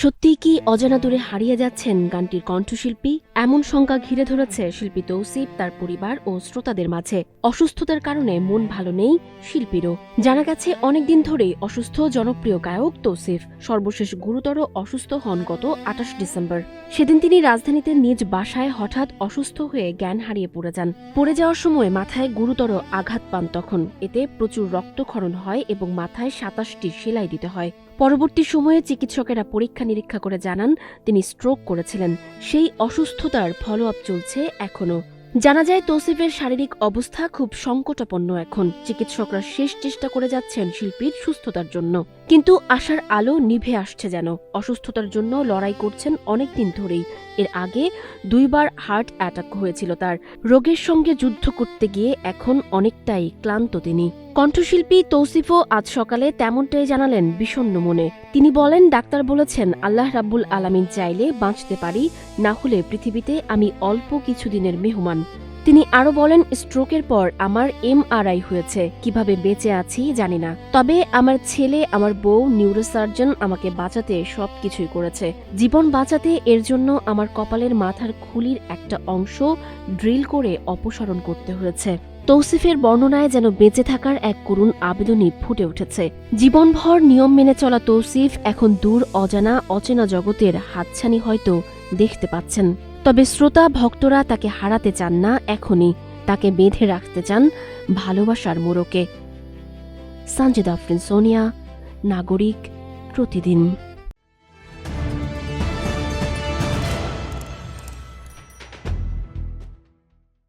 সত্যিই কি অজানা দূরে হারিয়ে যাচ্ছেন গানটির কণ্ঠশিল্পী? এমন শঙ্কা ঘিরে ধরেছে শিল্পী তৌসিফ, তার পরিবার ও শ্রোতাদের মাঝে। অসুস্থতার কারণে মন ভালো নেই শিল্পীরও। জানা গেছে অনেকদিন ধরেই অসুস্থ জনপ্রিয় গায়ক তৌসিফ। সর্বশেষ গুরুতর অসুস্থ হন গত ২৮ ডিসেম্বর। সেদিন তিনি রাজধানীতে নিজ বাসায় হঠাৎ অসুস্থ হয়ে জ্ঞান হারিয়ে পড়ে যান। পড়ে যাওয়ার সময় মাথায় গুরুতর আঘাত পান তখন। এতে প্রচুর রক্তক্ষরণ হয় এবং মাথায় ২৭টি সেলাই দিতে হয়। পরবর্তী সময়ে চিকিৎসকেরা পরীক্ষা নিরীক্ষা করে জানান তিনি স্ট্রোক করেছিলেন। সেই অসুস্থতার ফলো আপ চলছে এখনও। জানা যায় তৌসিফের শারীরিক অবস্থা খুব সংকটাপন্ন এখন। চিকিৎসকরা শেষ চেষ্টা করে যাচ্ছেন শিল্পীর সুস্থতার জন্য, কিন্তু আশার আলো নিভে আসছে যেন। অসুস্থতার জন্য লড়াই করছেন অনেকদিন ধরেই। এর আগে ২ বার হার্ট অ্যাটাক হয়েছিল তার। রোগের সঙ্গে যুদ্ধ করতে গিয়ে এখন অনেকটাই ক্লান্ত তিনি। কণ্ঠশিল্পী তৌসিফও আজ সকালে তেমনটাই জানালেন বিষণ্ণ মনে। তিনি বলেন, ডাক্তার বলেছেন আল্লাহ রাব্বুল আলামিন চাইলে বাঁচতে পারি, না হলে পৃথিবীতে আমি অল্প কিছুদিনের মেহমান। তিনি আরো বলেন, স্ট্রোকের পর আমার MRI হয়েছে, কিভাবে বেঁচে আছি জানি না। তবে আমার ছেলে, আমার বউ, নিউরোসার্জন আমাকে বাঁচাতে সবকিছুই করেছে। জীবন বাঁচাতে এর জন্য আমার কপালের মাথার খুলির একটা অংশ ড্রিল করে অপসারণ করতে হয়েছে। তৌসিফের বর্ণনায় যেন বেঁচে থাকার এক করুণ আবেদনই ফুটে উঠেছে। জীবনভর নিয়ম মেনে চলা তৌসিফ এখন দূর অজানা অচেনা জগতের হাতছানি হয়তো দেখতে পাচ্ছেন। তবে শ্রোতা ভক্তরা তাকে হারাতে চান না এখনই, তাকে বেঁধে রাখতে চান ভালোবাসার মোড়কে। সানজিদা আফরিন, সোনিয়া, নাগরিক, প্রতিদিন।